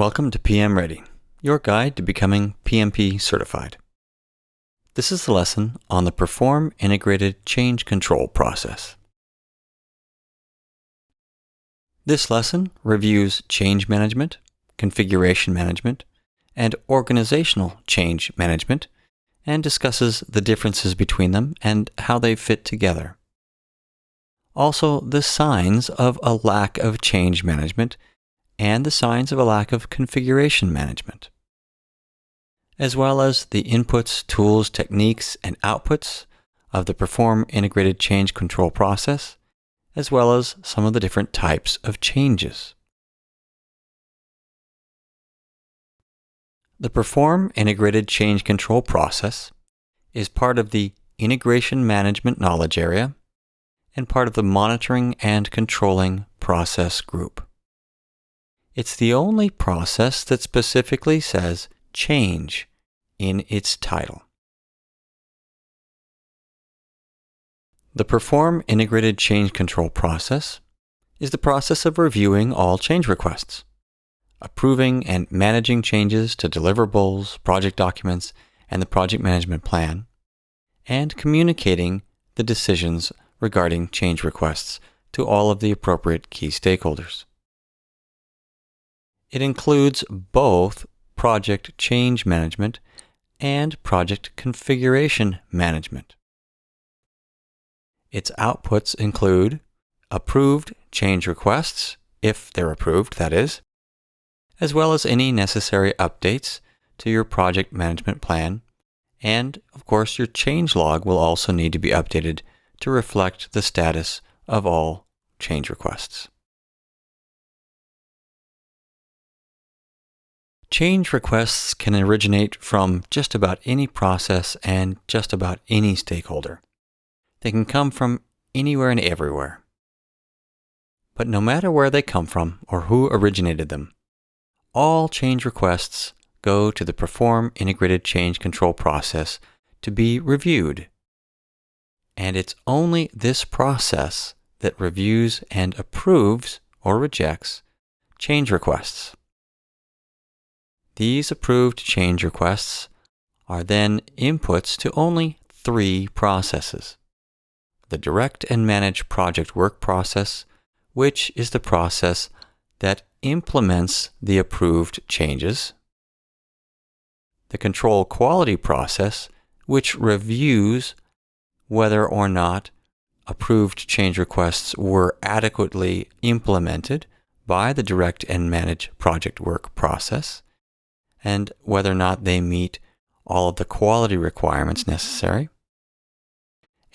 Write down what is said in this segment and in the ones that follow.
Welcome to PM Ready, your guide to becoming PMP certified. This is the lesson on the Perform Integrated Change Control process. This lesson reviews change management, configuration management, and organizational change management, and discusses the differences between them and how they fit together. Also, the signs of a lack of change management and the signs of a lack of configuration management, as well as the inputs, tools, techniques, and outputs of the Perform Integrated Change Control process, as well as some of the different types of changes. The Perform Integrated Change Control process is part of the Integration Management Knowledge Area and part of the Monitoring and Controlling Process Group. It's the only process that specifically says change in its title. The Perform Integrated Change Control process is the process of reviewing all change requests, approving and managing changes to deliverables, project documents, and the project management plan, and communicating the decisions regarding change requests to all of the appropriate key stakeholders. It includes both project change management and project configuration management. Its outputs include approved change requests, if they're approved, that is, as well as any necessary updates to your project management plan, and, of course, your change log will also need to be updated to reflect the status of all change requests. Change requests can originate from just about any process and just about any stakeholder. They can come from anywhere and everywhere. But no matter where they come from or who originated them, all change requests go to the Perform Integrated Change Control process to be reviewed. And it's only this process that reviews and approves or rejects change requests. These approved change requests are then inputs to only three processes: the Direct and Manage Project Work process, which is the process that implements the approved changes; the Control Quality process, which reviews whether or not approved change requests were adequately implemented by the Direct and Manage Project Work process, and whether or not they meet all of the quality requirements necessary.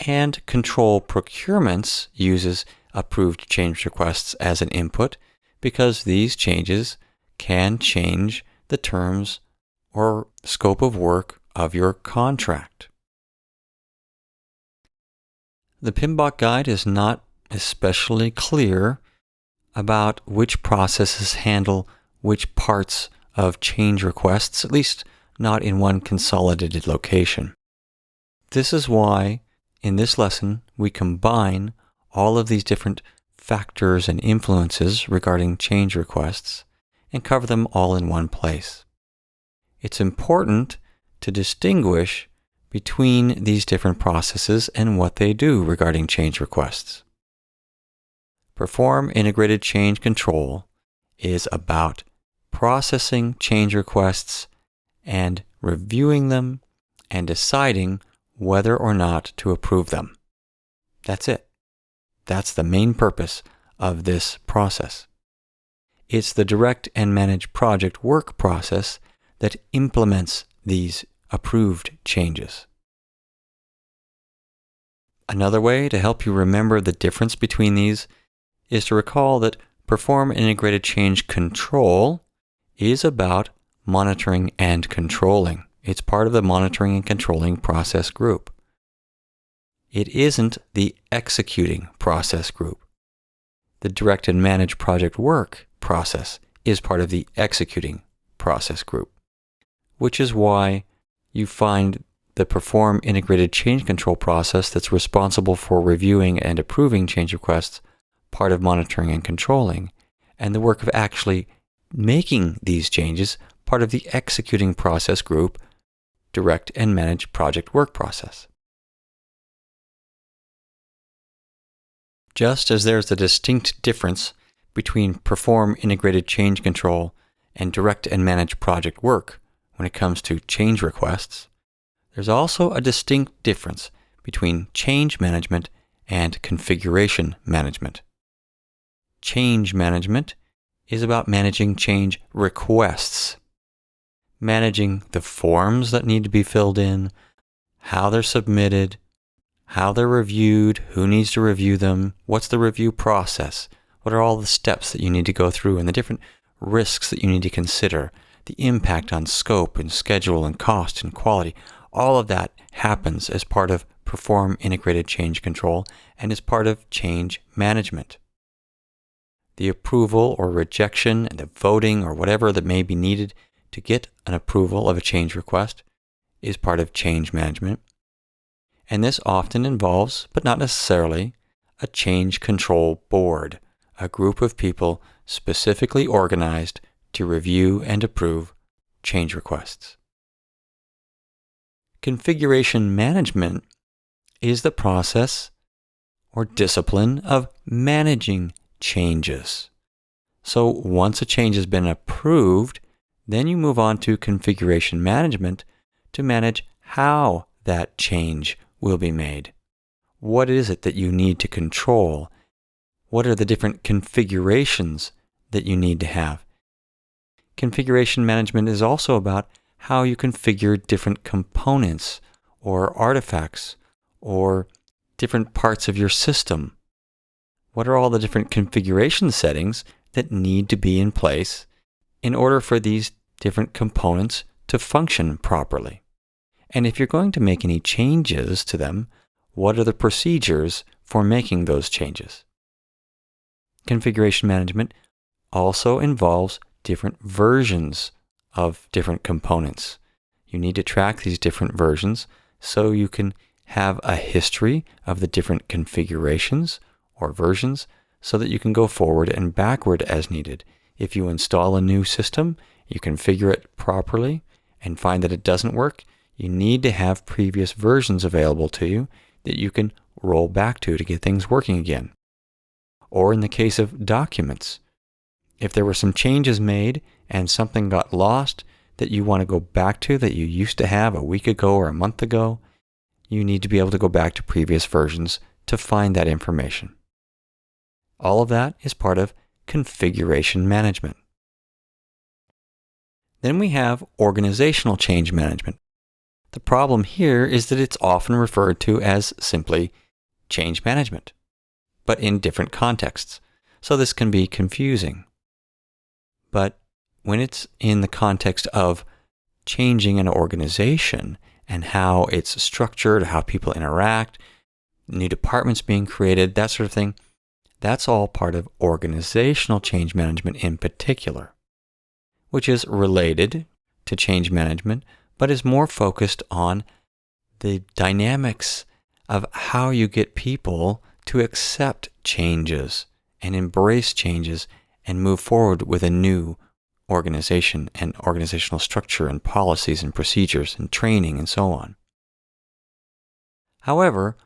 And Control Procurements uses approved change requests as an input because these changes can change the terms or scope of work of your contract. The PMBOK guide is not especially clear about which processes handle which parts of change requests, at least not in one consolidated location. This is why in this lesson we combine all of these different factors and influences regarding change requests and cover them all in one place. It's important to distinguish between these different processes and what they do regarding change requests. Perform Integrated Change Control is about processing change requests and reviewing them and deciding whether or not to approve them. That's it. That's the main purpose of this process. It's the Direct and Manage Project Work process that implements these approved changes. Another way to help you remember the difference between these is to recall that Perform Integrated Change Control is about monitoring and controlling. It's part of the Monitoring and Controlling Process Group. It isn't the Executing Process Group. The Direct and Manage Project Work process is part of the Executing Process Group, which is why you find the Perform Integrated Change Control process that's responsible for reviewing and approving change requests part of Monitoring and Controlling, and the work of actually making these changes part of the executing process group, direct and manage project work process. Just as there's a distinct difference between perform integrated change control and direct and manage project work when it comes to change requests, there's also a distinct difference between change management and configuration management. Change management is about managing change requests, managing the forms that need to be filled in, how they're submitted, how they're reviewed, who needs to review them, what's the review process, what are all the steps that you need to go through, and the different risks that you need to consider, the impact on scope and schedule and cost and quality. All of that happens as part of perform integrated change control and as part of change management. The approval or rejection and the voting or whatever that may be needed to get an approval of a change request is part of change management. And this often involves, but not necessarily, a change control board, a group of people specifically organized to review and approve change requests. Configuration management is the process or discipline of managing changes. So once a change has been approved, then you move on to configuration management to manage how that change will be made. What is it that you need to control? What are the different configurations that you need to have? Configuration management is also about how you configure different components or artifacts or different parts of your system. What are all the different configuration settings that need to be in place in order for these different components to function properly? And if you're going to make any changes to them, what are the procedures for making those changes? Configuration management also involves different versions of different components. You need to track these different versions so you can have a history of the different configurations or versions so that you can go forward and backward as needed. If you install a new system, you configure it properly and find that it doesn't work, you need to have previous versions available to you that you can roll back to get things working again. Or in the case of documents, if there were some changes made and something got lost that you want to go back to that you used to have a week ago or a month ago, you need to be able to go back to previous versions to find that information. All of that is part of configuration management. Then we have organizational change management. The problem here is that it's often referred to as simply change management, but in different contexts. So this can be confusing. But when it's in the context of changing an organization and how it's structured, how people interact, new departments being created, that sort of thing, that's all part of organizational change management in particular, which is related to change management, but is more focused on the dynamics of how you get people to accept changes and embrace changes and move forward with a new organization and organizational structure and policies and procedures and training and so on. However,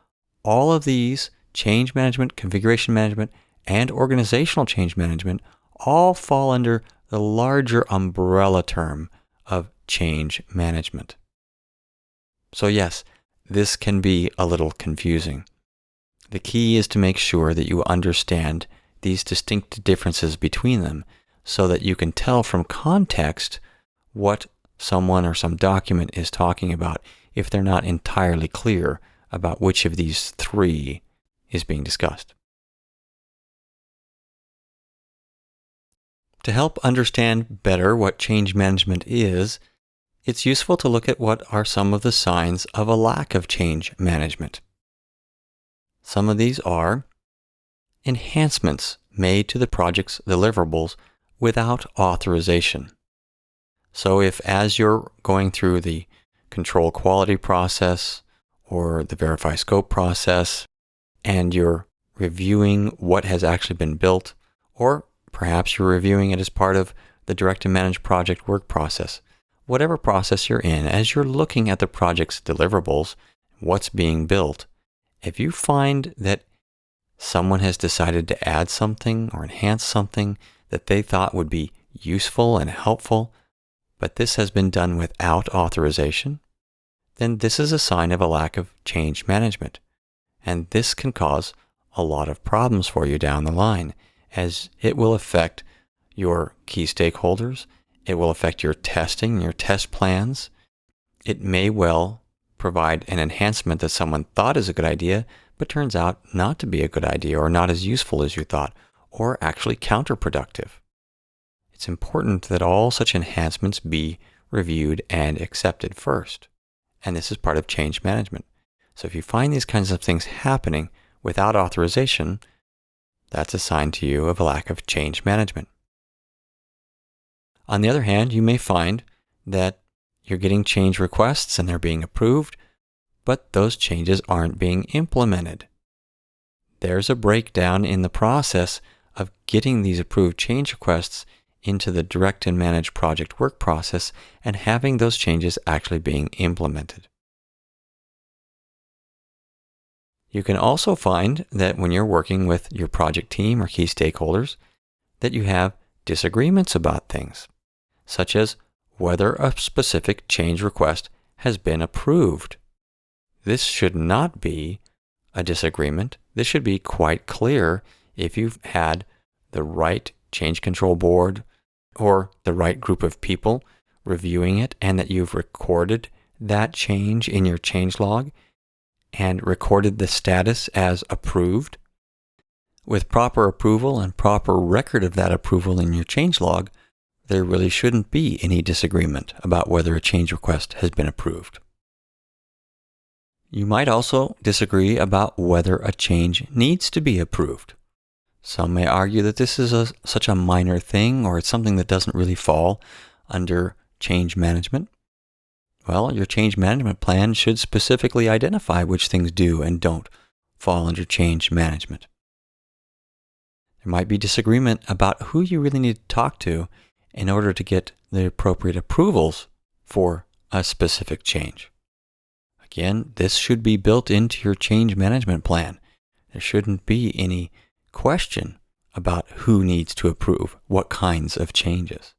all of these change management, configuration management, and organizational change management all fall under the larger umbrella term of change management. So yes, this can be a little confusing. The key is to make sure that you understand these distinct differences between them so that you can tell from context what someone or some document is talking about if they're not entirely clear about which of these three is being discussed. To help understand better what change management is, it's useful to look at what are some of the signs of a lack of change management. Some of these are enhancements made to the project's deliverables without authorization. So if as you're going through the control quality process or the verify scope process and you're reviewing what has actually been built, or perhaps you're reviewing it as part of the direct and manage project work process, whatever process you're in, as you're looking at the project's deliverables, what's being built, if you find that someone has decided to add something or enhance something that they thought would be useful and helpful, but this has been done without authorization, then this is a sign of a lack of change management. And this can cause a lot of problems for you down the line, as it will affect your key stakeholders. It will affect your testing, your test plans. It may well provide an enhancement that someone thought is a good idea, but turns out not to be a good idea or not as useful as you thought, or actually counterproductive. It's important that all such enhancements be reviewed and accepted first. And this is part of change management. So if you find these kinds of things happening without authorization, that's a sign to you of a lack of change management. On the other hand, you may find that you're getting change requests and they're being approved, but those changes aren't being implemented. There's a breakdown in the process of getting these approved change requests into the direct and manage project work process and having those changes actually being implemented. You can also find that when you're working with your project team or key stakeholders, that you have disagreements about things, such as whether a specific change request has been approved. This should not be a disagreement. This should be quite clear if you've had the right change control board or the right group of people reviewing it, and that you've recorded that change in your change log and recorded the status as approved. With proper approval and proper record of that approval in your change log, there really shouldn't be any disagreement about whether a change request has been approved. You might also disagree about whether a change needs to be approved. Some may argue that this is such a minor thing, or it's something that doesn't really fall under change management. Well, your change management plan should specifically identify which things do and don't fall under change management. There might be disagreement about who you really need to talk to in order to get the appropriate approvals for a specific change. Again, this should be built into your change management plan. There shouldn't be any question about who needs to approve what kinds of changes.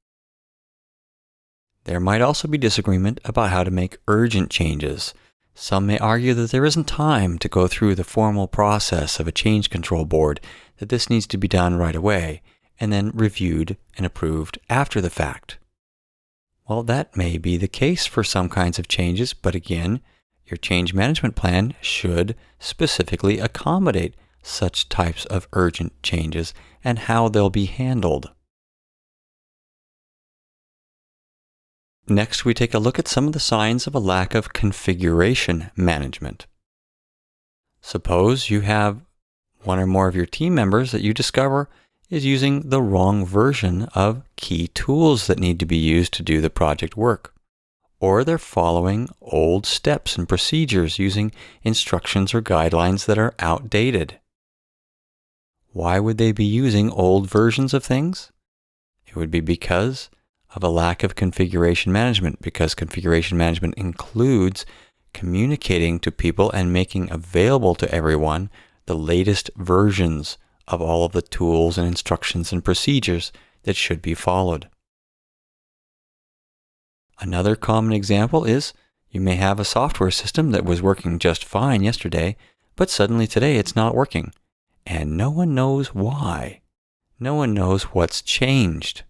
There might also be disagreement about how to make urgent changes. Some may argue that there isn't time to go through the formal process of a change control board, that this needs to be done right away and then reviewed and approved after the fact. Well, that may be the case for some kinds of changes, but again, your change management plan should specifically accommodate such types of urgent changes and how they'll be handled. Next, we take a look at some of the signs of a lack of configuration management. Suppose you have one or more of your team members that you discover is using the wrong version of key tools that need to be used to do the project work. Or they're following old steps and procedures using instructions or guidelines that are outdated. Why would they be using old versions of things? It would be because of a lack of configuration management, because configuration management includes communicating to people and making available to everyone the latest versions of all of the tools and instructions and procedures that should be followed. Another common example is you may have a software system that was working just fine yesterday, but suddenly today it's not working, and no one knows why. No one knows what's changed.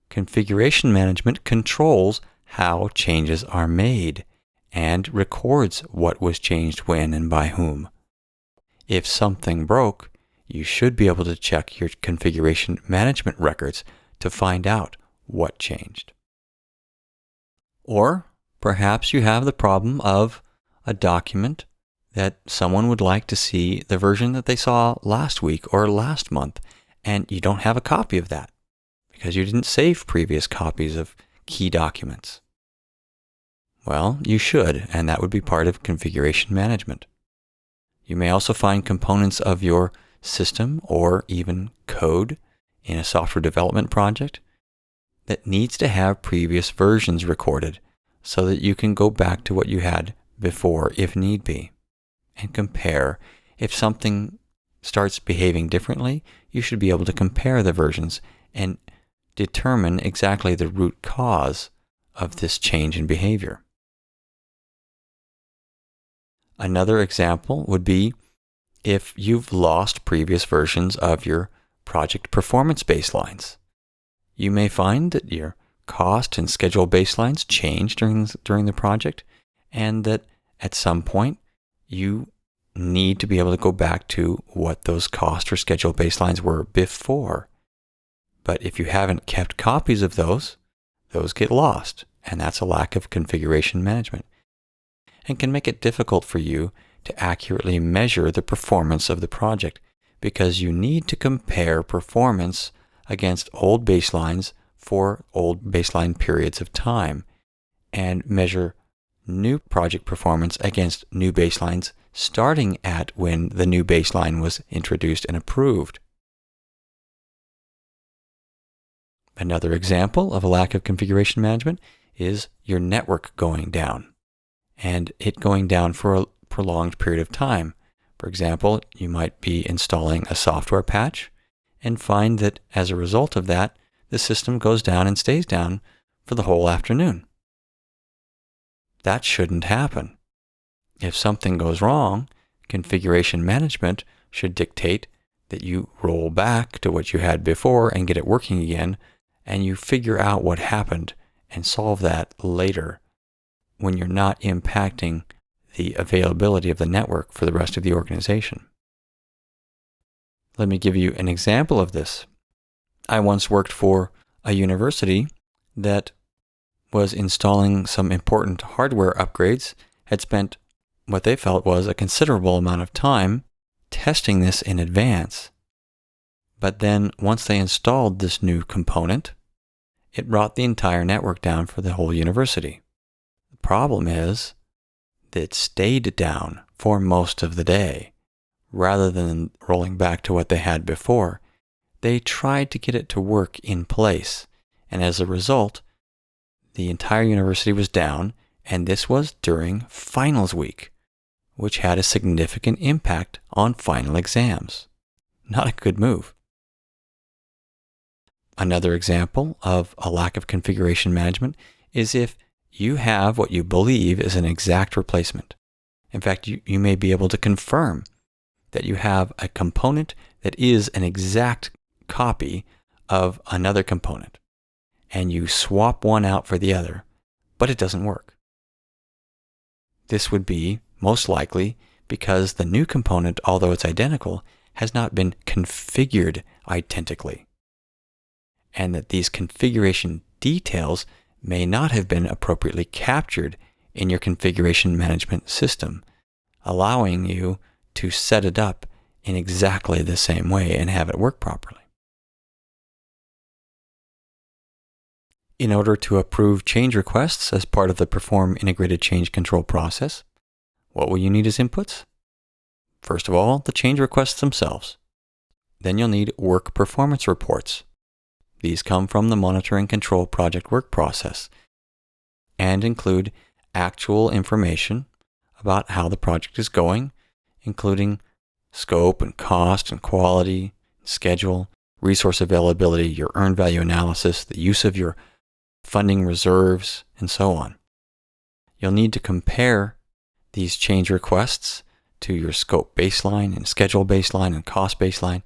Configuration management controls how changes are made and records what was changed when and by whom. If something broke, you should be able to check your configuration management records to find out what changed. Or perhaps you have the problem of a document that someone would like to see the version that they saw last week or last month, and you don't have a copy of that because you didn't save previous copies of key documents. Well, you should, and that would be part of configuration management. You may also find components of your system or even code in a software development project that needs to have previous versions recorded so that you can go back to what you had before if need be and compare. If something starts behaving differently, you should be able to compare the versions and determine exactly the root cause of this change in behavior. Another example would be if you've lost previous versions of your project performance baselines. You may find that your cost and schedule baselines change during the project, and that at some point you need to be able to go back to what those cost or schedule baselines were before. But if you haven't kept copies of those get lost, and that's a lack of configuration management, and can make it difficult for you to accurately measure the performance of the project because you need to compare performance against old baselines for old baseline periods of time and measure new project performance against new baselines starting at when the new baseline was introduced and approved. Another example of a lack of configuration management is your network going down, and it going down for a prolonged period of time. For example, you might be installing a software patch and find that as a result of that, the system goes down and stays down for the whole afternoon. That shouldn't happen. If something goes wrong, configuration management should dictate that you roll back to what you had before and get it working again, and you figure out what happened and solve that later when you're not impacting the availability of the network for the rest of the organization. Let me give you an example of this. I once worked for a university that was installing some important hardware upgrades, had spent what they felt was a considerable amount of time testing this in advance. But then once they installed this new component, it brought the entire network down for the whole university. The problem is that it stayed down for most of the day. Rather than rolling back to what they had before, they tried to get it to work in place. And as a result, the entire university was down, and this was during finals week, which had a significant impact on final exams. Not a good move. Another example of a lack of configuration management is if you have what you believe is an exact replacement. In fact, you may be able to confirm that you have a component that is an exact copy of another component, and you swap one out for the other, but it doesn't work. This would be most likely because the new component, although it's identical, has not been configured identically, and that these configuration details may not have been appropriately captured in your configuration management system, allowing you to set it up in exactly the same way and have it work properly. In order to approve change requests as part of the Perform Integrated Change Control process, what will you need as inputs? First of all, the change requests themselves. Then you'll need work performance reports. These come from the Monitor and Control project work process and include actual information about how the project is going, including scope and cost and quality, schedule, resource availability, your earned value analysis, the use of your funding reserves, and so on. You'll need to compare these change requests to your scope baseline and schedule baseline and cost baseline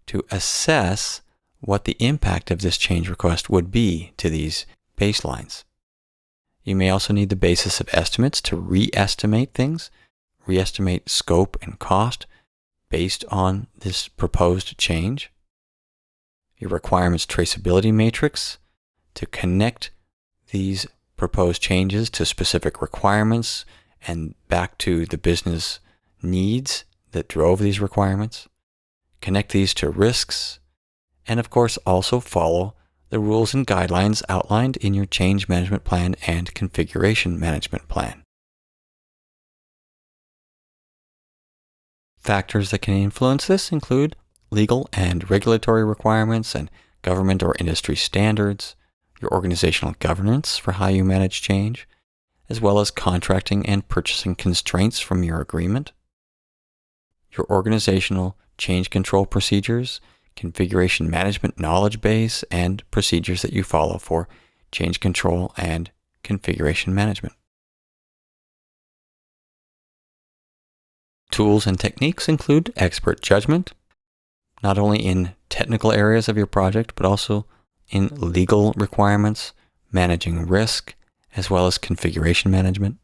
to assess what the impact of this change request would be to these baselines. You may also need the basis of estimates to re-estimate things, re-estimate scope and cost based on this proposed change. Your requirements traceability matrix to connect these proposed changes to specific requirements and back to the business needs that drove these requirements. Connect these to risks, and of course also follow the rules and guidelines outlined in your change management plan and configuration management plan. Factors that can influence this include legal and regulatory requirements and government or industry standards, your organizational governance for how you manage change, as well as contracting and purchasing constraints from your agreement, your organizational change control procedures, configuration management knowledge base, and procedures that you follow for change control and configuration management. Tools and techniques include expert judgment, not only in technical areas of your project, but also in legal requirements, managing risk, as well as configuration management.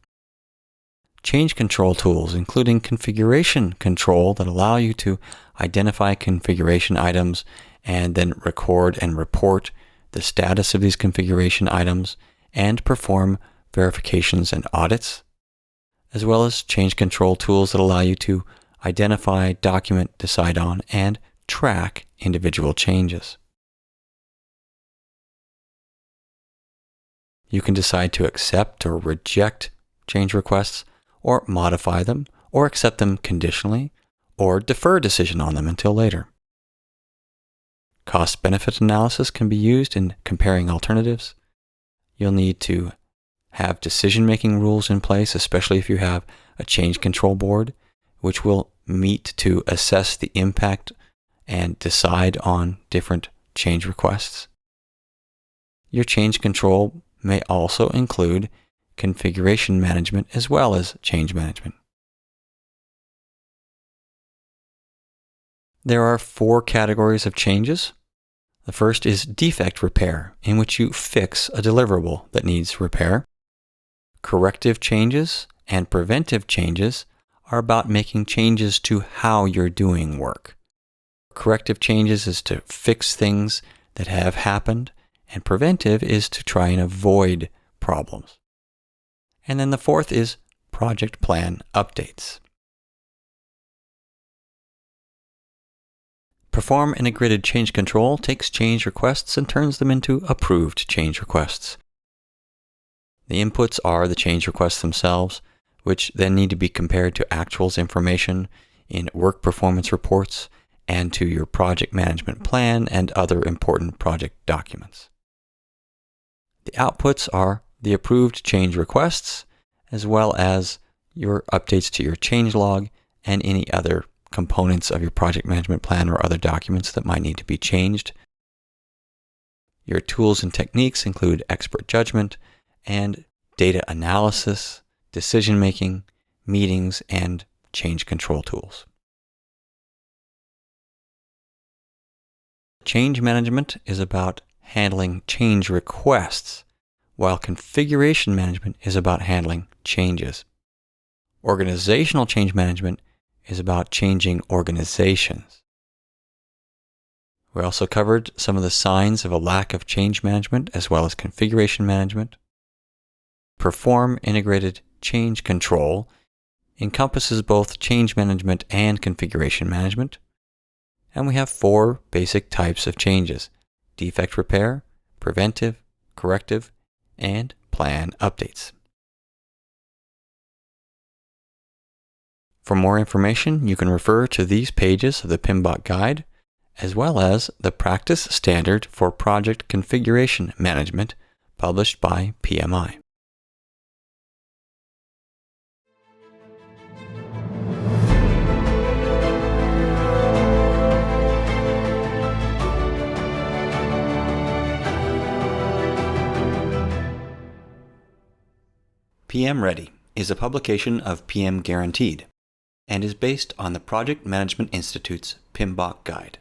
Change control tools, including configuration control that allow you to identify configuration items and then record and report the status of these configuration items and perform verifications and audits, as well as change control tools that allow you to identify, document, decide on, and track individual changes. You can decide to accept or reject change requests, or modify them, or accept them conditionally, or defer a decision on them until later. Cost-benefit analysis can be used in comparing alternatives. You'll need to have decision-making rules in place, especially if you have a change control board, which will meet to assess the impact and decide on different change requests. Your change control may also include configuration management as well as change management. There are 4 categories of changes. The first is defect repair, in which you fix a deliverable that needs repair. Corrective changes and preventive changes are about making changes to how you're doing work. Corrective changes is to fix things that have happened, and preventive is to try and avoid problems. And then the 4th is project plan updates. Perform integrated change control takes change requests and turns them into approved change requests. The inputs are the change requests themselves, which then need to be compared to actuals information in work performance reports and to your project management plan and other important project documents. The outputs are the approved change requests, as well as your updates to your change log and any other components of your project management plan or other documents that might need to be changed. Your tools and techniques include expert judgment and data analysis, decision-making, meetings, and change control tools. Change management is about handling change requests, while configuration management is about handling changes. Organizational change management is about changing organizations. We also covered some of the signs of a lack of change management as well as configuration management. Perform integrated change control encompasses both change management and configuration management. And we have 4 basic types of changes: defect repair, preventive, corrective, and plan updates. For more information, you can refer to these pages of the PMBOK guide, as well as the Practice Standard for Project Configuration Management, published by PMI. PM Ready is a publication of PM Guaranteed and is based on the Project Management Institute's PMBOK guide.